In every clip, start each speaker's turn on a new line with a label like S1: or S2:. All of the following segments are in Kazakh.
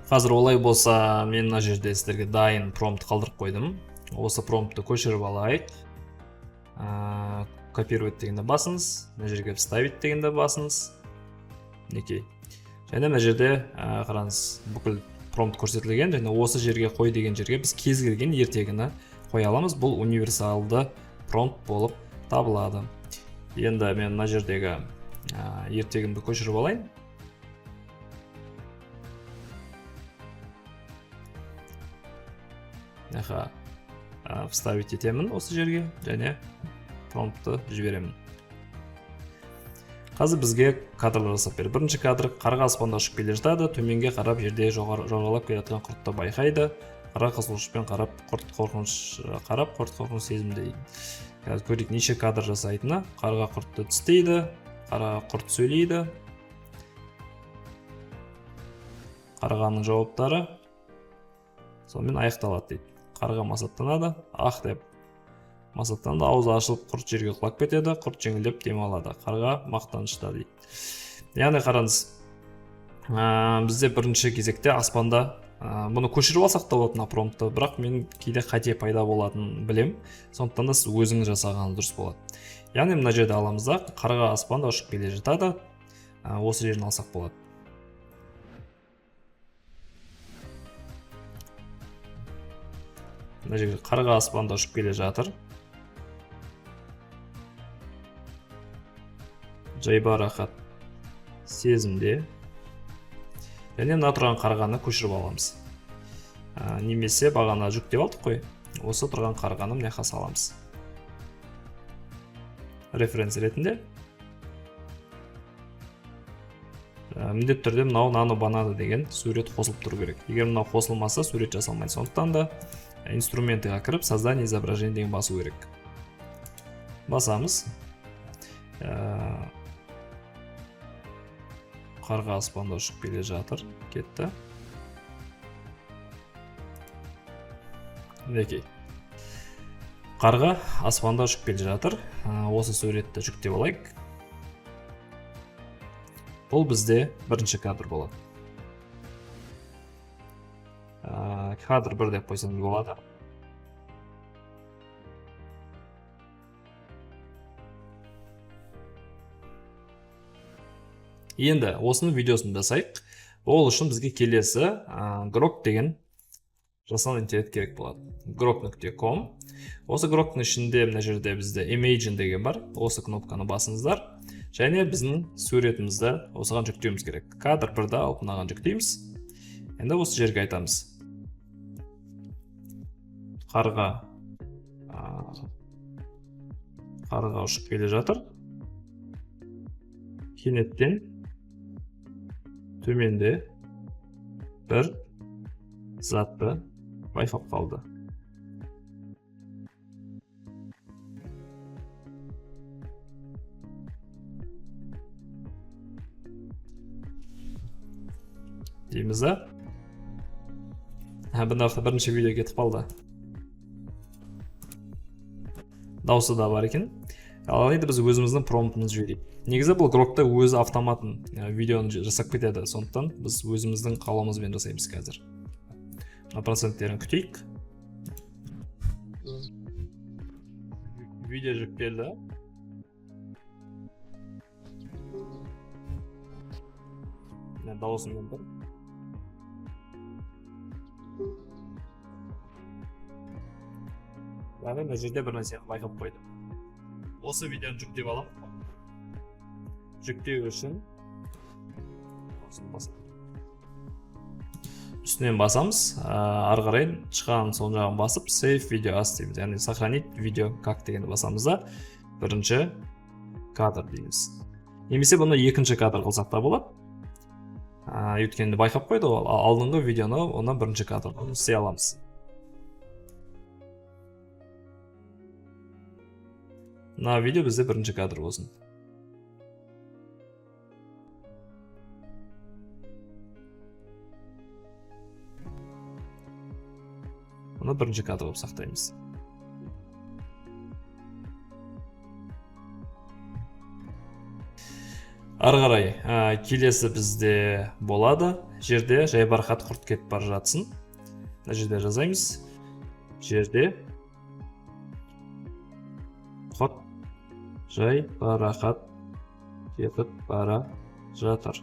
S1: Қазір олай болса, мен мына жерде сіздерге дайын промпт қалдырып қойдым. Осы промптты көшіріп алайық. Копировать дегенде басыңыз, мына жерге вставить дегенде басыңыз. Мінекей. Және мына жерде қараңыз, бүкіл промпт көрсетілген, және осы жерге қой деген жерге біз кез келген ертегіні қоя аламыз. Бұл универсалды промпт болып табылады. Енді мен мына жердегі ертегімді көшіріп алайын. Вставить етемін осы жерге, және промптты жіберемін. Қазір бізге кадрлар жасап берді. Бірінші кадр қарға аспанда ұшып келе жатады, төменге қарап жерде жоғарылап келе жатқан құртты байқайды. Қарға қызығушылықпен қарап, құрт қорқыныш сезімдейді. Қазір көрейік неше кадр жасайтыны. Қарға құртты тістейді, қарға құрт сөйлейді. Қарғаның жауаптары сонымен аяқталады дейді. Қарға масаттанады, ақ деп масаттанды, аузы ашылып құрт жерге құлап кетеді, құрт жеңілдеп демалады. Қарға мақтанышта дейді. Яғни қараңыз, бізде бірінші кезекте аспанда бұны көшіріп алсақ та болады промптты, бірақ мен кейде қате пайда болатынын білем. Сондықтан да сіз өзіңіз жасағаныңыз дұрыс болады. Яғни мына жерде аламыз да, қарға аспанда ұшып келе жатады. Осы жерін алсақ болады. Мына жерде қарға аспанда ұшып келе жатыр. Жайбарақат сезімде. Және мына тұрған қарғаны көшіріп аламыз. Немесе бағана жүктеп алдық қой. Осы тұрған қарғаны мына жаққа саламыз. Референс ретінде. Міндетті түрде мынау нано банана деген сурет қосылып тұру керек. Егер мынау қосылмаса, сурет жасалмайды. Сондықтан да инструментіға кіріп, создание изображения деген басу керек. Басамыз. Қарға аспанда ұшып келе жатыр. Кетті. Мінекей. Қарға аспанда ұшып келе жатыр. Осы суретті жүктеп алайық. Бұл бізде бірінші кадр болады. Кадр 1 деп қойсам болады. Енді осының видеосын жасайық. Ол үшін бізге келесі Grok деген жасанды интеллект керек болады. Grok.com. Осы Grok'ның ішінде мына жерде бізде Imagine деген бар. Осы кнопканы басыңыздар. Және біздің суретімізді осыған жүктеуіміз керек. Кадр 1-да алып мынаған жүктейміз. Енді осы жерге айтамыз. Қарға ұшып келе жатыр. Кенеттен төменде бір затты байқап қалды. Дейміз да? Бұнда бірінші видео кетіп қалды. Дауысы да бар екен. Алайда біз өзіміздің промптымызды жіберейік. Негізі бұл Grok'та өзі автоматын видеоны жасап кетеді. Сондықтан біз өзіміздің қалауымызбен жасаймыз қазір. Проценттерін күтейік. Видео жүктелді. Дауысымен бір. Яғни мына жерде бір нәрсе байқап қойдым. Осы видеоны жүктеп аламын. Жүктеу үшін үстінен басамыз. Ары қарай шығанын сол жағын басып, save video as дейміз. Яғни сохранить видео как дегенді басамыз да бірінші кадр дейміз. Немесе бұны екінші кадр қылсақ та болады. Өткенде байқап қойды, алдыңғы видеоны оны бірінші кадр істей аламыз. Мына видео бізде бірінші кадр болсын. Оны бірінші кадр болып сақтаймыз. Ары қарай келесі бізде болады. Жерде жайбарақат құрт кетіп бара жатсын. Мына жерде жазаймыз. Жерде құрт жайбарақат кетіп бара жатыр.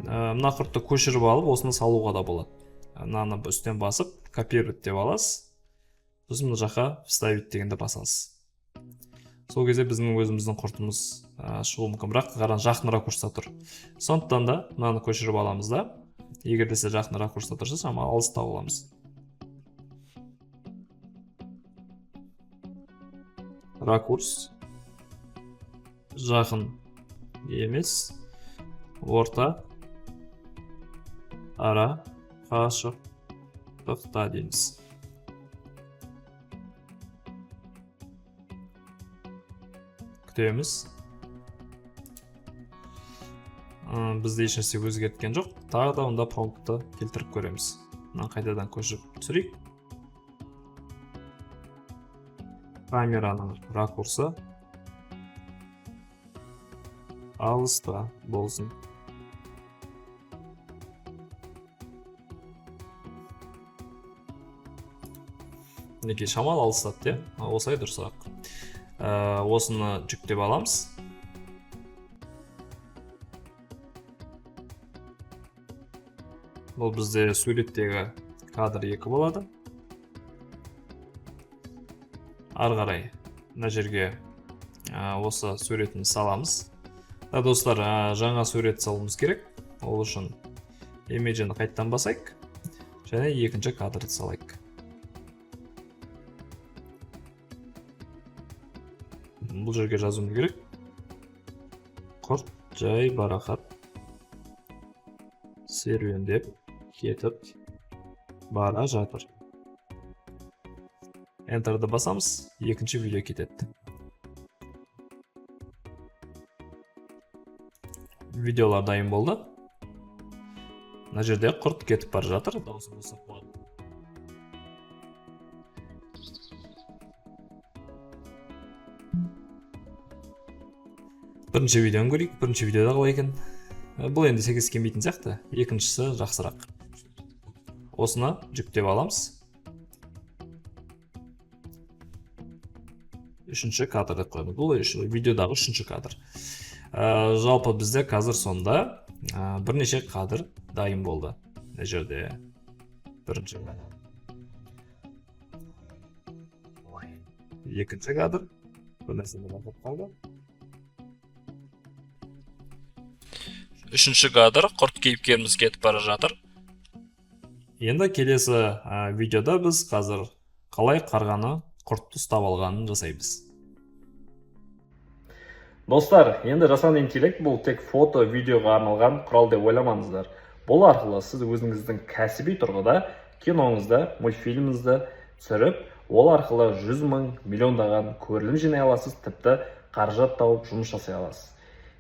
S1: Мына құртты көшіріп алып, осыны салуға да болады. Мынаны үстен басып, копировать деп аласыз. Сосын мына жаққа вставить дегенде басасыз. Сол кезде біздің өзіміздің құртымыз шығуы мүмкін, бірақ қараң жақын ракурста тұр. Сондықтан да мынаны көшіріп аламыз да. Егер де сіз жақын ракурста тұрса, шама алыста боламыз. Ракурс жақын емес, орта, ара, қашықтықта дейміз. Күтеміз. Бізде ешнәрсе өзгерткен жоқ. Тағы да онда промптты келтіріп көреміз. Мынаны қайтадан көшіріп түсірейік. Камераның ракурсы алыста болсын. Неге шамал алыстады, осылай дұрысырақ. Осыны жүктеп аламыз. Бұл бізде суреттегі кадр 2 болады. Ары қарай мына жерге осы суретін саламыз. Достар, жаңа сурет салуымыз керек. Ол үшін имиджін қайттан басайық. Және екінші кадрды салайық. Бұл жерге жазуым керек. Құрт жайбарақат серуендеп кетіп бара жатыр. Enter'ды басамыз, екінші видео кетеді. Видеолар дайын болды. Мына жерде құрт кетіп бара жатыр. Дауысы болса болады. Бірінші видеоны көрейік. Бірінші видеода қалай екен. Бұл енді сәйкес келмейтін сияқты. Екіншісі жақсырақ. Осыны жүктеп аламыз. Үшінші кадрды қоймыз. Бұл видеодағы үшінші кадр. Жалпы бізде қазір сонда бірнеше кадр дайын болды. Мына жерде бірінші кадр. Екінші кадр. Бір нәрсені басып қалды. Үшінші кадр, құрт кейіпкеріміз кетіп бара жатыр. Енді келесі видеода біз қазір қалай қарғаны құртты ұстап алғанын жасаймыз. Достар, енді жасанды интеллект бұл тек фото, видеоға арналған құрал деп ойламаңыздар. Бұл арқылы сіз өзіңіздің кәсіби тұрғыда киноңызды, мультфильміңізді түсіріп, ол арқылы 100 мың, миллиондаған көрілім жинай аласыз, тіпті қаражат тауып жұмыс жасай аласыз.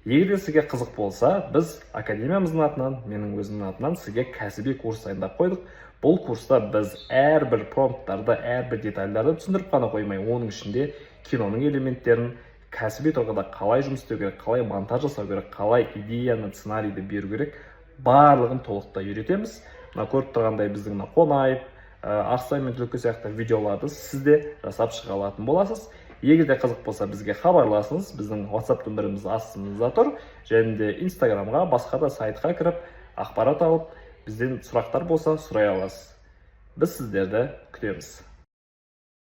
S1: Егер де сізге қызық болса, біз академиямыздың атынан, менің өзімнің атынан сізге кәсіби курс дайындап қойдық. Бұл курста біз әрбір промпттарды, әрбір детальдарды түсіндіріп қана қоймай, оның ішінде киноның элементтерін, кәсіби тұрғыда қалай жұмыс істеу керек, қалай монтаж жасау керек, қалай идеяны, сценарийді беру керек, барлығын толықтай үйретеміз. Мына көріп тұрғандай біздің қонаев, Арсай мен Түлкі сияқты видеоларды сіз де жасап шыға алатын боласыз. Егер де қызық болса, бізге хабарласыңыз. Біздің WhatsApp нөміріміз астымызда тұр. Және де Instagramға, басқа да сайтқа кіріп, ақпарат алып, бізден сұрақтар болса сұрай аласыз. Біз сіздерді күтеміз.